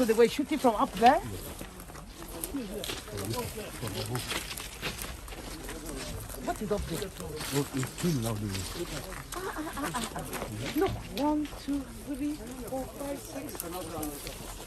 So they were shooting from up there? What is up there? Look, 1, 2, 3, 4, 5, 6.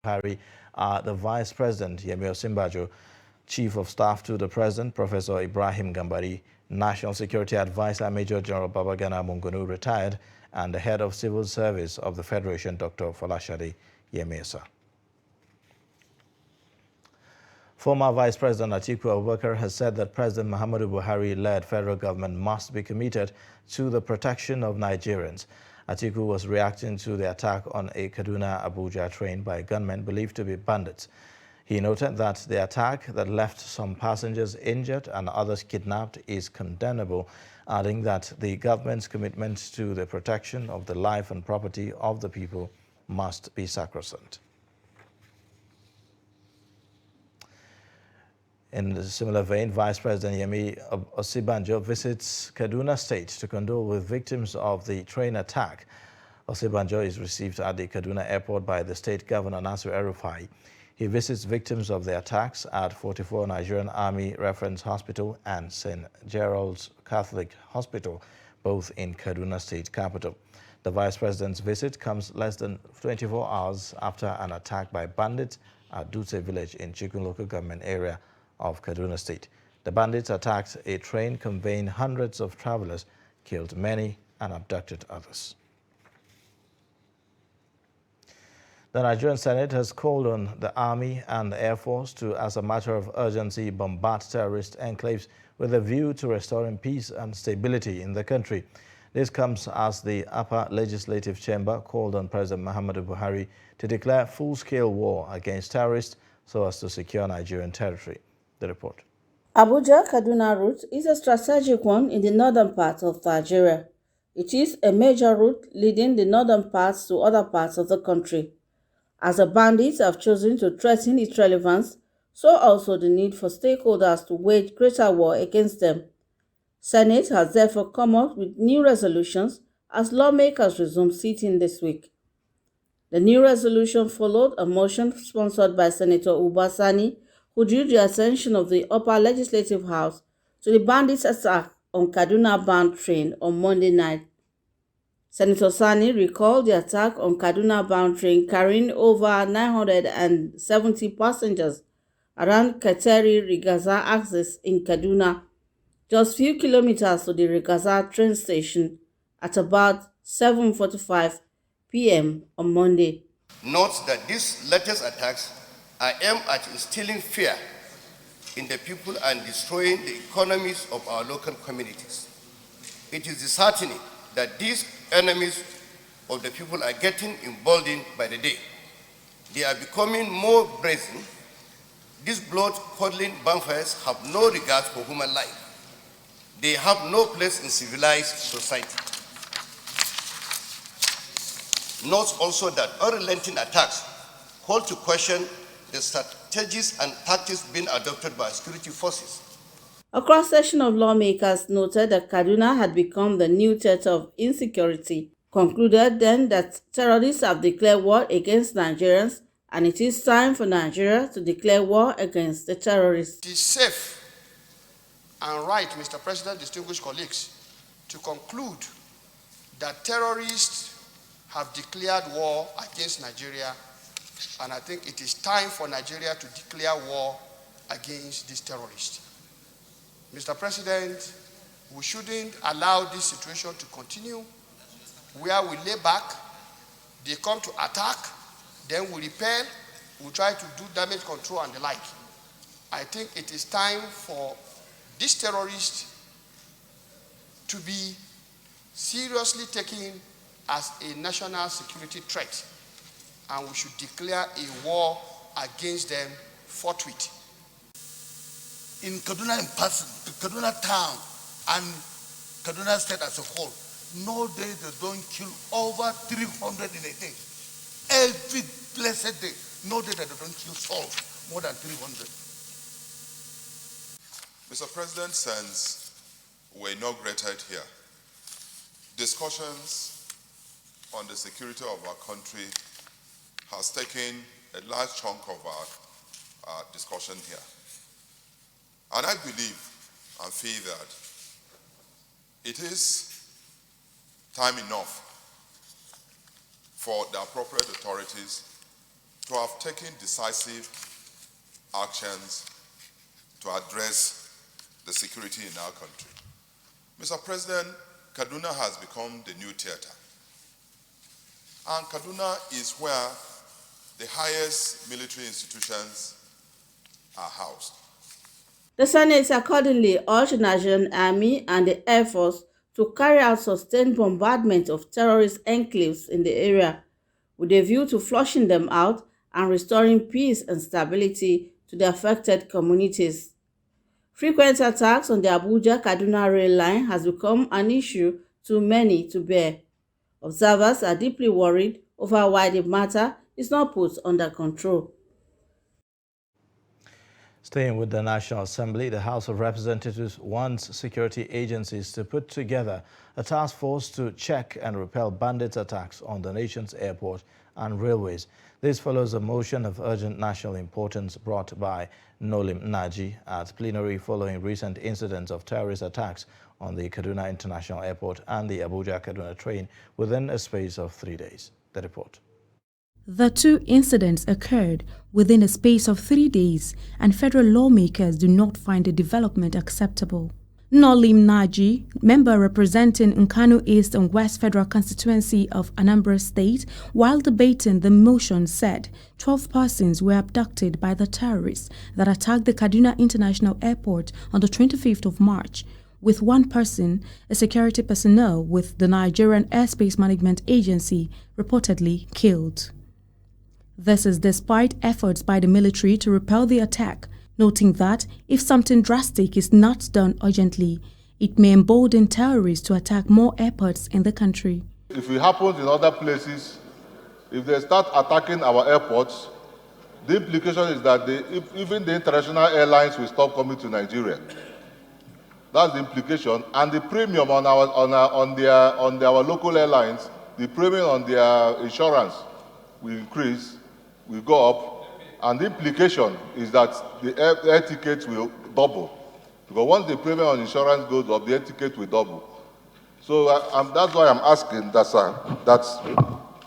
Buhari, the Vice President, Yemi Osinbajo, Chief of Staff to the President, Professor Ibrahim Gambari, National Security Advisor, Major General Babagana Mungunu, retired, and the Head of Civil Service of the Federation, Dr. Folashade Yemesa. Former Vice President Atiku Abubakar has said that President Muhammadu Buhari-led federal government must be committed to the protection of Nigerians. Atiku was reacting to the attack on a Kaduna-Abuja train by gunmen believed to be bandits. He noted that the attack that left some passengers injured and others kidnapped is condemnable, adding that the government's commitment to the protection of the life and property of the people must be sacrosanct. In a similar vein, Vice President Yemi Osinbajo visits Kaduna State to condole with victims of the train attack. Osinbajo is received at the Kaduna airport by the state governor, Nasir El-Rufai. He visits victims of the attacks at 44 Nigerian Army Reference Hospital and St. Gerald's Catholic Hospital, both in Kaduna State capital. The Vice President's visit comes less than 24 hours after an attack by bandits at Dutse village in Chikun local government area of Kaduna State. The bandits attacked a train conveying hundreds of travelers, killed many, and abducted others. The Nigerian Senate has called on the Army and the Air Force to, as a matter of urgency, bombard terrorist enclaves with a view to restoring peace and stability in the country. This comes as the Upper Legislative Chamber called on President Muhammadu Buhari to declare full-scale war against terrorists so as to secure Nigerian territory. The report. Abuja-Kaduna route is a strategic one in the northern part of Nigeria. It is a major route leading the northern parts to other parts of the country. As the bandits have chosen to threaten its relevance, so also the need for stakeholders to wage greater war against them. Senate has therefore come up with new resolutions as lawmakers resume sitting this week. The new resolution followed a motion sponsored by Senator Uba Sani, who drew the attention of the Upper Legislative House to the bandits' attack on Kaduna-bound train on Monday night. Senator Sani recalled the attack on Kaduna-bound train carrying over 970 passengers around Kateri-Rigaza axis in Kaduna, just few kilometers to the Rigaza train station at about 7:45 p.m. on Monday. Notes that these latest attacks are aimed at instilling fear in the people and destroying the economies of our local communities. It is disheartening that these enemies of the people are getting emboldened by the day. They are becoming more brazen. These blood-curdling bonfires have no regard for human life. They have no place in civilized society. Note also that unrelenting attacks call to question the strategies and tactics being adopted by security forces. A cross-section of lawmakers noted that Kaduna had become the new theater of insecurity, concluded then that terrorists have declared war against Nigerians and it is time for Nigeria to declare war against the terrorists. It is safe and right, Mr. President, distinguished colleagues, to conclude that terrorists have declared war against Nigeria, and I think it is time for Nigeria to declare war against these terrorists. Mr. President, we shouldn't allow this situation to continue, where we lay back, they come to attack, then we repel, we try to do damage control and the like. I think it is time for these terrorists to be seriously taken as a national security threat, and we should declare a war against them forthwith. In Kaduna in person, Kaduna town, and Kaduna state as a whole, no day they don't kill over 300 in a day. Every blessed day, no day that they don't kill souls, more than 300. Mr. President, since we're inaugurated here, discussions on the security of our country has taken a large chunk of our discussion here. And I believe and feel that it is time enough for the appropriate authorities to have taken decisive actions to address the security in our country. Mr. President, Kaduna has become the new theater. And Kaduna is where the highest military institutions are housed. The Senate accordingly urged the Nigerian Army and the Air Force to carry out sustained bombardment of terrorist enclaves in the area, with a view to flushing them out and restoring peace and stability to the affected communities. Frequent attacks on the Abuja-Kaduna rail line has become an issue too many to bear. Observers are deeply worried over why the matter is not put under control. Staying with the National Assembly, the House of Representatives wants security agencies to put together a task force to check and repel bandits' attacks on the nation's airport and railways. This follows a motion of urgent national importance brought by Nolim Naji at plenary following recent incidents of terrorist attacks on the Kaduna International Airport and the Abuja-Kaduna train within a space of 3 days. The report. The two incidents occurred within a space of 3 days, and federal lawmakers do not find the development acceptable. Nolim Naji, member representing Nkanu East and West Federal Constituency of Anambra State, while debating the motion said 12 persons were abducted by the terrorists that attacked the Kaduna International Airport on the 25th of March, with one person, a security personnel with the Nigerian Airspace Management Agency, reportedly killed. This is despite efforts by the military to repel the attack, noting that if something drastic is not done urgently, it may embolden terrorists to attack more airports in the country. If it happens in other places, if they start attacking our airports, the implication is that even the international airlines will stop coming to Nigeria. That's the implication, and the premium on our local airlines, the premium on their insurance will increase, will go up, and the implication is that the air tickets will double. Because once the premium on insurance goes up, the air ticket will double. So that's why I'm asking that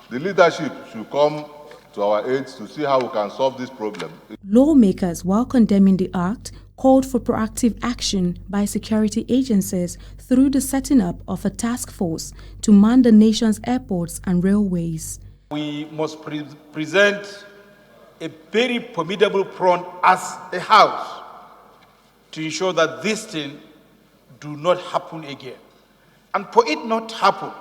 the leadership should come to our aid to see how we can solve this problem. Lawmakers, while condemning the act, called for proactive action by security agencies through the setting up of a task force to man the nation's airports and railways. We must present a very formidable front as a house to ensure that this thing do not happen again. And for it not to happen,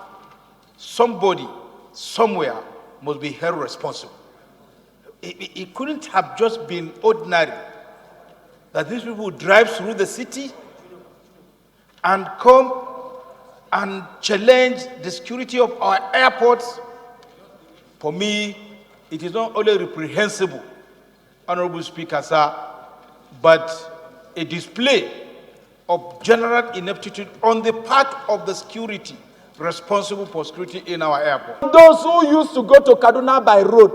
somebody, somewhere, must be held responsible. It couldn't have just been ordinary that these people drive through the city and come and challenge the security of our airports. For me, it is not only reprehensible, Honorable Speaker, sir, but a display of general ineptitude on the part of the security responsible for security in our airport. Those who used to go to Kaduna by road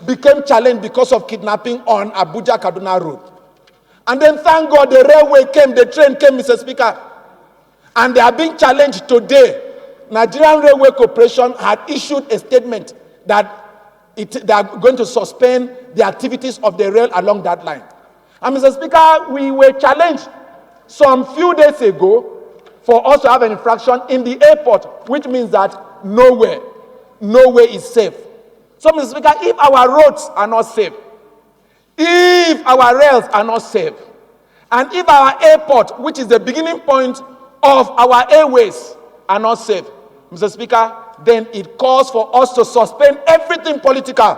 became challenged because of kidnapping on Abuja-Kaduna road. And then, thank God, the railway came, the train came, Mr. Speaker, and they are being challenged today. Nigerian Railway Corporation had issued a statement that they are going to suspend the activities of the rail along that line. And Mr. Speaker, we were challenged some few days ago for us to have an infraction in the airport, which means that nowhere is safe. So, Mr. Speaker, if our roads are not safe, if our rails are not safe, and if our airport, which is the beginning point of our airways, are not safe, Mr. Speaker, then it calls for us to suspend everything political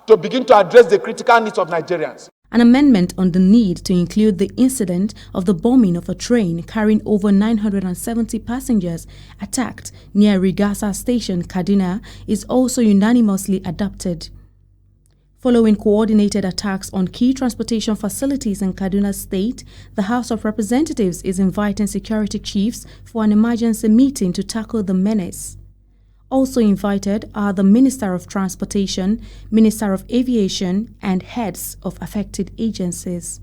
to begin to address the critical needs of Nigerians. An amendment on the need to include the incident of the bombing of a train carrying over 970 passengers attacked near Rigasa Station, Kaduna, is also unanimously adopted. Following coordinated attacks on key transportation facilities in Kaduna State, the House of Representatives is inviting security chiefs for an emergency meeting to tackle the menace. Also invited are the Minister of Transportation, Minister of Aviation, and heads of affected agencies.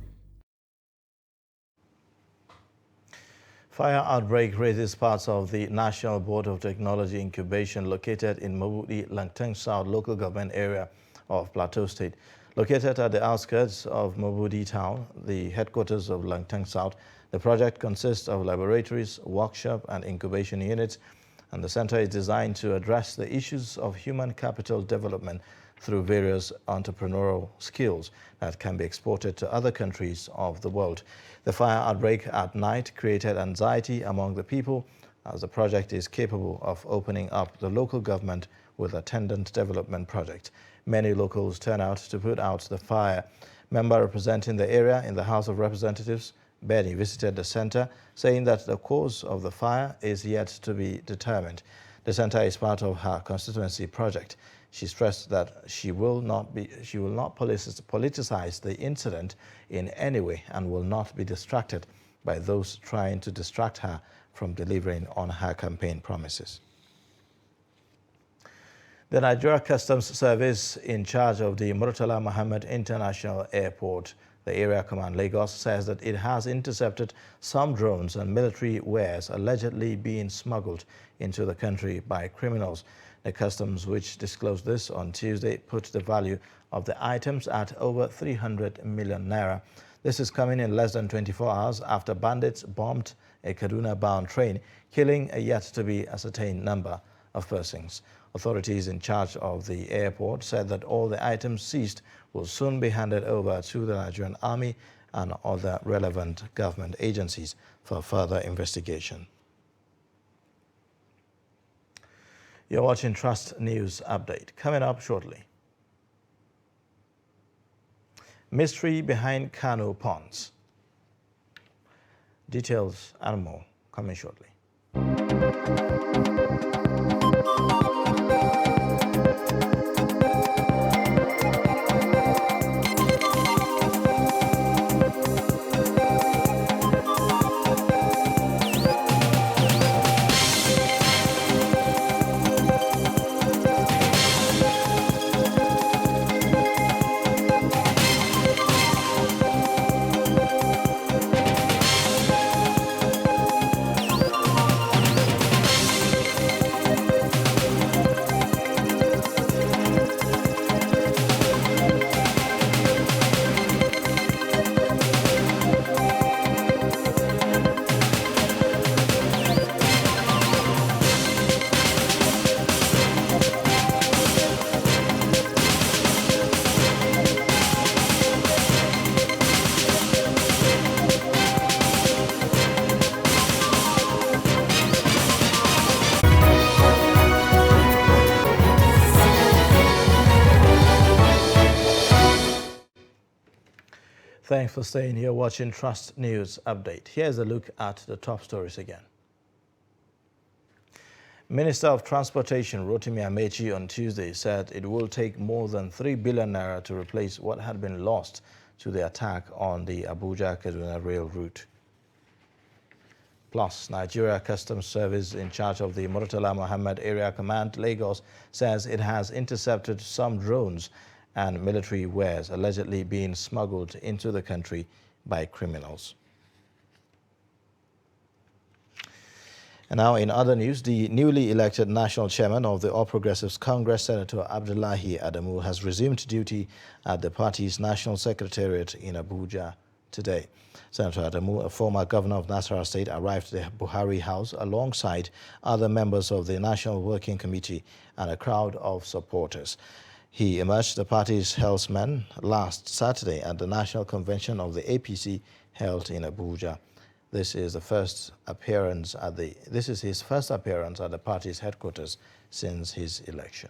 Fire outbreak raises parts of the National Board of Technology Incubation located in Mobudi, Langtang South local government area of Plateau State. Located at the outskirts of Mobudi town, the headquarters of Langtang South, the project consists of laboratories, workshop, and incubation units, and the center is designed to address the issues of human capital development through various entrepreneurial skills that can be exported to other countries of the world. The fire outbreak at night created anxiety among the people, as the project is capable of opening up the local government with attendant development project. Many locals turn out to put out the fire. Member representing the area in the House of Representatives, Benny, visited the center, saying that the cause of the fire is yet to be determined. The center is part of her constituency project. She stressed that she will not politicize the incident in any way and will not be distracted by those trying to distract her from delivering on her campaign promises. The Nigeria Customs Service, in charge of the Murtala Mohammed International Airport, the Area Command Lagos, says that it has intercepted some drones and military wares allegedly being smuggled into the country by criminals. The customs, which disclosed this on Tuesday, put the value of the items at over 300 million naira. This is coming in less than 24 hours after bandits bombed a Kaduna-bound train, killing a yet-to-be-ascertained number of persons. Authorities in charge of the airport said that all the items seized will soon be handed over to the Nigerian Army and other relevant government agencies for further investigation. You're watching Trust News Update. Coming up shortly. Mystery behind Kano Ponds. Details and more coming shortly. Thanks for staying here watching Trust News Update. Here's a look at the top stories again. Minister of Transportation Rotimi Amechi on Tuesday said it will take more than 3 billion naira to replace what had been lost to the attack on the Abuja-Kaduna rail route. Plus, Nigeria Customs Service, in charge of the Murtala Mohammed Area Command Lagos, says it has intercepted some drones and military wares allegedly being smuggled into the country by criminals. And now in other news, the newly elected national chairman of the All Progressives Congress, Senator Abdullahi Adamu, has resumed duty at the party's national secretariat in Abuja today. Senator Adamu, a former governor of Nasarawa State, arrived at the Buhari House alongside other members of the National Working Committee and a crowd of supporters. He emerged the party's heraldsman last Saturday at the National Convention of the APC held in Abuja. This is his first appearance at the party's headquarters since his election.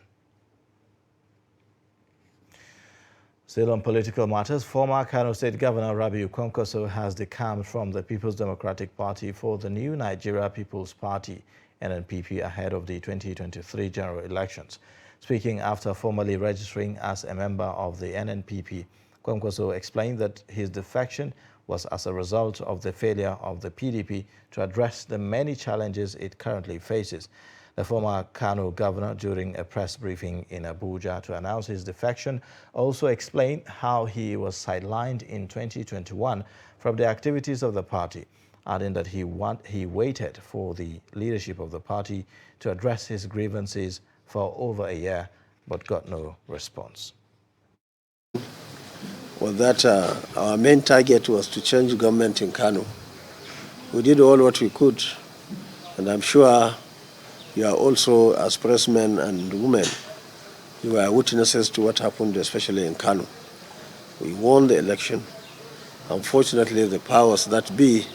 Still on political matters, former Kano State Governor Rabiu Kwankwaso has decamped from the People's Democratic Party for the New Nigeria People's Party, NNPP, ahead of the 2023 general elections. Speaking after formally registering as a member of the NNPP, Kwankwaso explained that his defection was as a result of the failure of the PDP to address the many challenges it currently faces. The former Kano governor, during a press briefing in Abuja to announce his defection, also explained how he was sidelined in 2021 from the activities of the party, adding that he waited for the leadership of the party to address his grievances for over a year, but got no response. Was that our main target was to change government in Kano. We did all what we could, and I'm sure you are also, as pressmen and women, you were witnesses to what happened, especially in Kano. We won the election. Unfortunately, the powers that be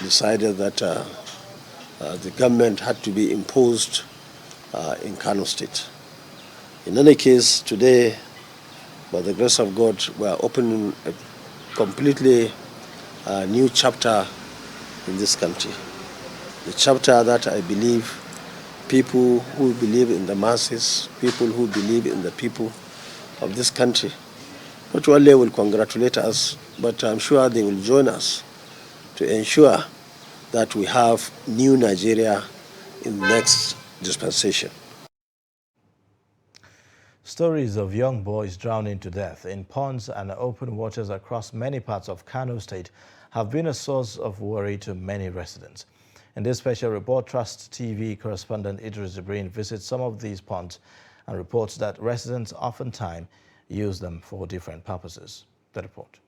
decided that the government had to be imposed in Kano State. In any case, today, by the grace of God, we are opening a completely new chapter in this country. The chapter that I believe people who believe in the masses, people who believe in the people of this country, not only will congratulate us, but I'm sure they will join us to ensure that we have new Nigeria in the next dispensation. Stories of young boys drowning to death in ponds and open waters across many parts of Kano State have been a source of worry to many residents. In this special report, Trust TV correspondent Idris Ibrahim visits some of these ponds and reports that residents oftentimes use them for different purposes. The report.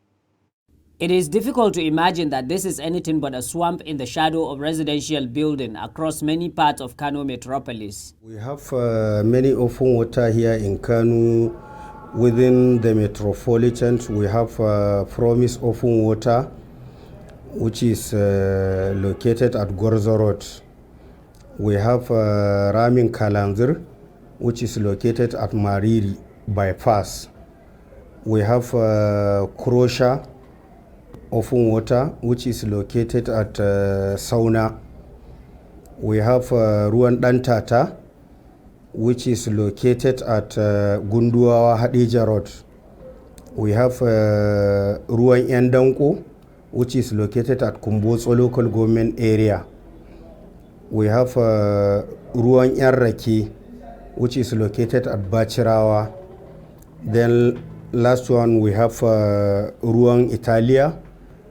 It is difficult to imagine that this is anything but a swamp in the shadow of residential building across many parts of Kano metropolis. We have many open water here in Kano. Within the metropolitan, we have Promise Open Water, which is located at Gorzo Road. We have Ramin Kalanzir, which is located at Mariri Bypass. We have Krosha Open Water, which is located at Sauna. We have Ruwan Dantata, which is located at Gunduawa Hadija Road. We have Ruwan Yandanko, which is located at Kumbotso local government area. We have Ruwan Yarraki, which is located at Bachirawa. Then last one we have Ruwan Italia,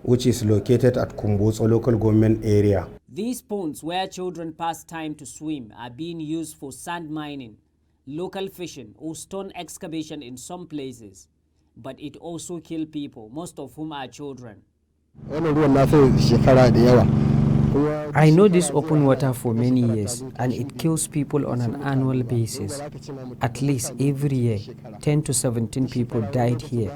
which is located at Kumbotso local government area. These ponds where children pass time to swim are being used for sand mining, local fishing or stone excavation in some places. But it also kills people, most of whom are children. I know this open water for many years and it kills people on an annual basis. At least every year, 10 to 17 people died here.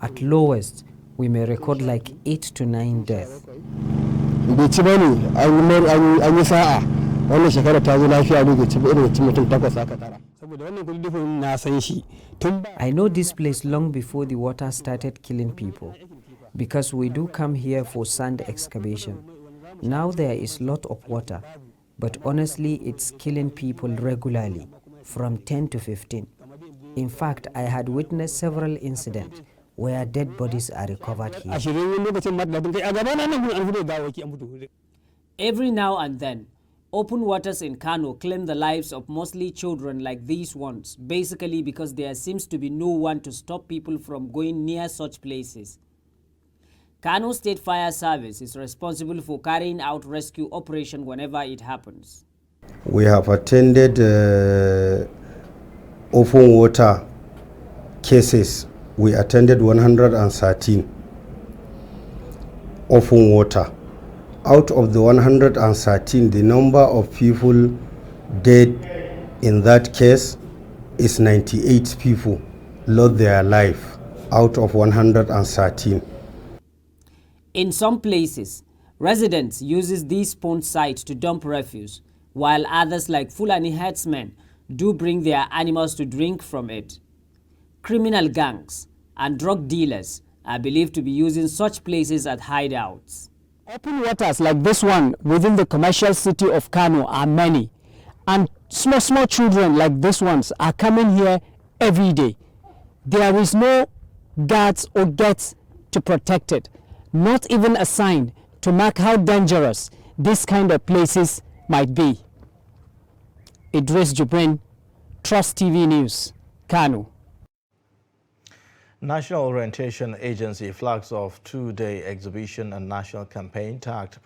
At lowest, we may record like 8 to 9 deaths. I know this place long before the water started killing people, because we do come here for sand excavation. Now there is lot of water, but honestly it's killing people regularly, from 10 to 15. In fact, I had witnessed several incidents where dead bodies are recovered here. Every now and then, open waters in Kano claim the lives of mostly children like these ones, basically because there seems to be no one to stop people from going near such places. Kano State Fire Service is responsible for carrying out rescue operation whenever it happens. We have attended open water cases. We attended 113 open water. Out of the 113, the number of people dead in that case is 98 people lost their life out of 113. In some places, Residents uses these pond sites to dump refuse, while others like Fulani herdsmen do bring their animals to drink from it. Criminal gangs and drug dealers are believed to be using such places as hideouts. Open waters like this one within the commercial city of Kano are many, and small children like this ones are coming here every day. There is no guards or gates to protect it, not even a sign to mark how dangerous this kind of places might be. Idris Jubrin, Trust TV News, Kano. National Orientation Agency flags off two-day exhibition and national campaign tagged to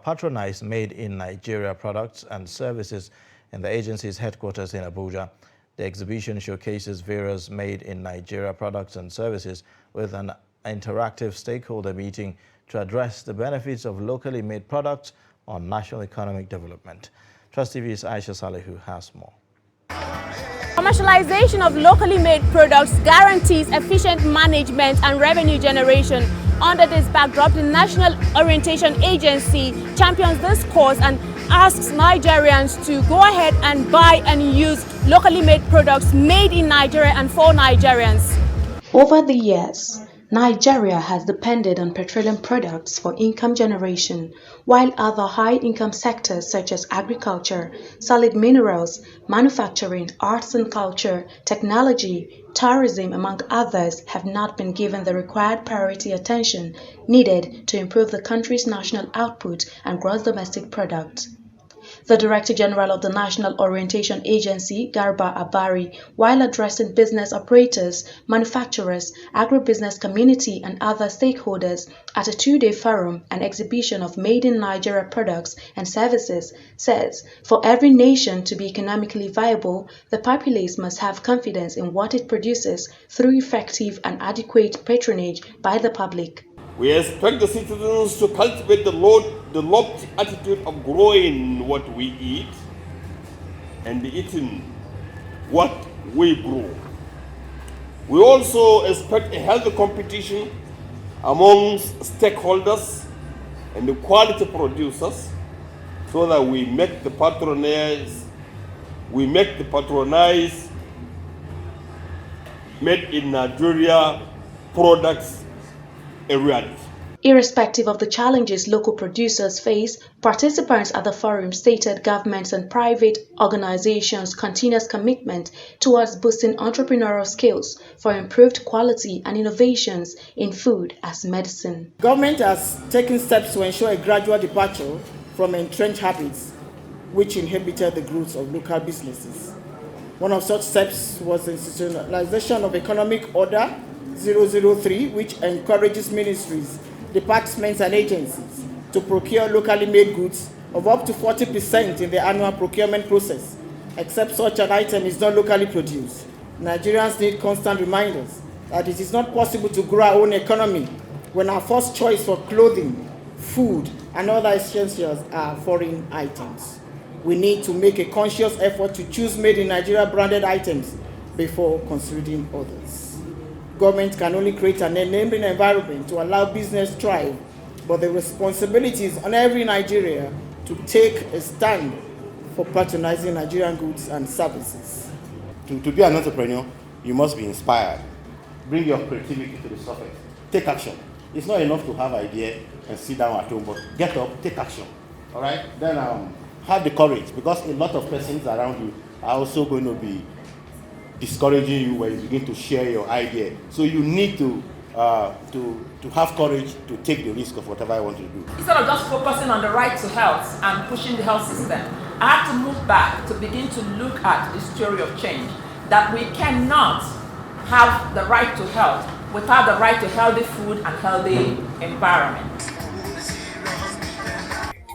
patronize made in Nigeria products and services in the agency's headquarters in Abuja. The exhibition showcases various made in Nigeria products and services with an interactive stakeholder meeting to address the benefits of locally made products on national economic development. Trust TV's Aisha Salihu has more. Commercialization of locally made products guarantees efficient management and revenue generation. Under this backdrop, the National Orientation Agency champions this cause and asks Nigerians to go ahead and buy and use locally made products made in Nigeria and for Nigerians. Over the years, Nigeria has depended on petroleum products for income generation, while other high-income sectors such as agriculture, solid minerals, manufacturing, arts and culture, technology, tourism, among others, have not been given the required priority attention needed to improve the country's national output and gross domestic product. The Director General of the National Orientation Agency, Garba Abari, while addressing business operators, manufacturers, agribusiness community and other stakeholders at a two-day forum and exhibition of made in Nigeria products and services, says, for every nation to be economically viable, the populace must have confidence in what it produces through effective and adequate patronage by the public. We expect the citizens to cultivate the lofty attitude of growing what we eat and eating what we grow. We also expect a healthy competition amongst stakeholders and the quality producers so that we make the patronized made in Nigeria products a reality. Irrespective of the challenges local producers face, participants at the forum stated governments and private organizations' continuous commitment towards boosting entrepreneurial skills for improved quality and innovations in food as medicine. Government has taken steps to ensure a gradual departure from entrenched habits which inhibited the growth of local businesses. One of such steps was the institutionalization of Economic Order 003, which encourages ministries, departments and agencies to procure locally made goods of up to 40% in the annual procurement process, except such an item is not locally produced. Nigerians need constant reminders that it is not possible to grow our own economy when our first choice for clothing, food, and other essentials are foreign items. We need to make a conscious effort to choose made in Nigeria branded items before considering others. Government can only create an enabling environment to allow business to thrive, but the responsibility is on every Nigerian to take a stand for patronizing Nigerian goods and services. To be an entrepreneur, you must be inspired. Bring your creativity to the surface. Take action. It's not enough to have an idea and sit down at home, but get up, take action. All right? Then have the courage, because a lot of persons around you are also going to be discouraging you when you begin to share your idea. So you need to have courage to take the risk of whatever I want to do. Instead of just focusing on the right to health and pushing the health system, I have to move back to begin to look at the story of change, that we cannot have the right to health without the right to healthy food and healthy environment.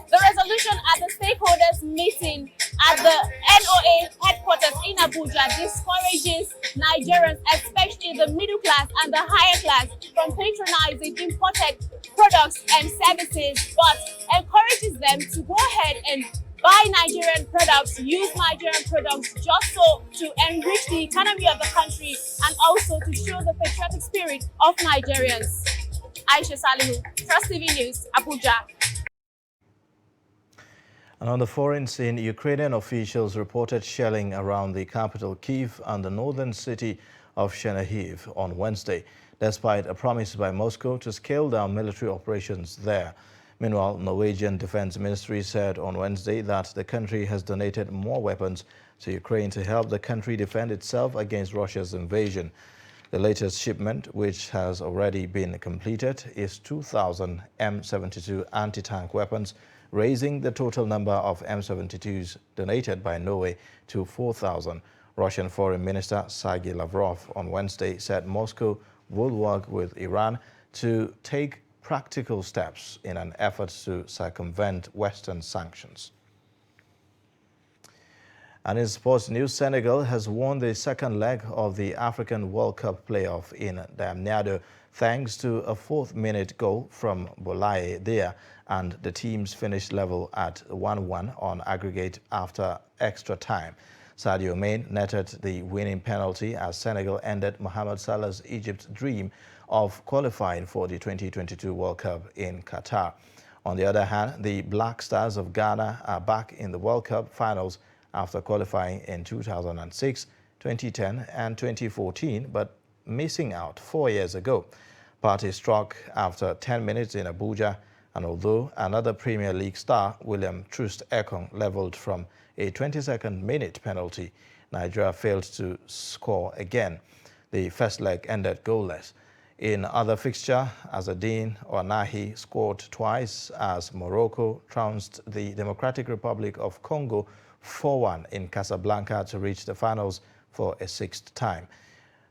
The resolution at the stakeholders meeting at the NOA headquarters in Abuja discourages Nigerians, especially the middle class and the higher class, from patronizing imported products and services, but encourages them to go ahead and buy Nigerian products, use Nigerian products just so to enrich the economy of the country and also to show the patriotic spirit of Nigerians. Aisha Salihu, Trust TV News, Abuja. And on the foreign scene, Ukrainian officials reported shelling around the capital Kyiv and the northern city of Chernihiv on Wednesday, despite a promise by Moscow to scale down military operations there. Meanwhile, Norwegian Defense Ministry said on Wednesday that the country has donated more weapons to Ukraine to help the country defend itself against Russia's invasion. The latest shipment, which has already been completed, is 2,000 M72 anti-tank weapons, raising the total number of M72s donated by Norway to 4,000. Russian Foreign Minister Sergei Lavrov on Wednesday said Moscow will work with Iran to take practical steps in an effort to circumvent Western sanctions. And in sports news, Senegal has won the second leg of the African World Cup playoff in Diamniadio thanks to a fourth-minute goal from Boulaye Dia, and the teams finished level at 1-1 on aggregate after extra time. Sadio Mane netted the winning penalty as Senegal ended Mohamed Salah's Egypt dream of qualifying for the 2022 World Cup in Qatar. On the other hand, the Black Stars of Ghana are back in the World Cup finals after qualifying in 2006, 2010 and 2014, but missing out 4 years ago. Party struck after 10 minutes in Abuja, and although another Premier League star, William Troost-Ekong, leveled from a 22nd minute penalty, Nigeria failed to score again. The first leg ended goalless. In other fixture, Azzedine Ounahi scored twice as Morocco trounced the Democratic Republic of Congo 4-1 in Casablanca to reach the finals for a sixth time.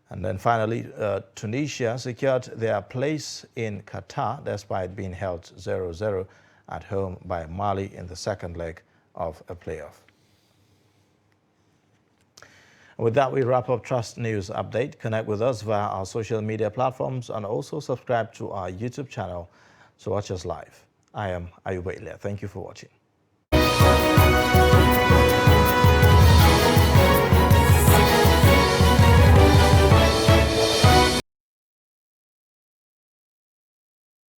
And then finally, Tunisia secured their place in Qatar despite being held 0-0 at home by Mali in the second leg of a playoff. With that, we wrap up Trust News Update. Connect with us via our social media platforms and also subscribe to our YouTube channel to watch us live. I am Ayuba Ilya. Thank you for watching.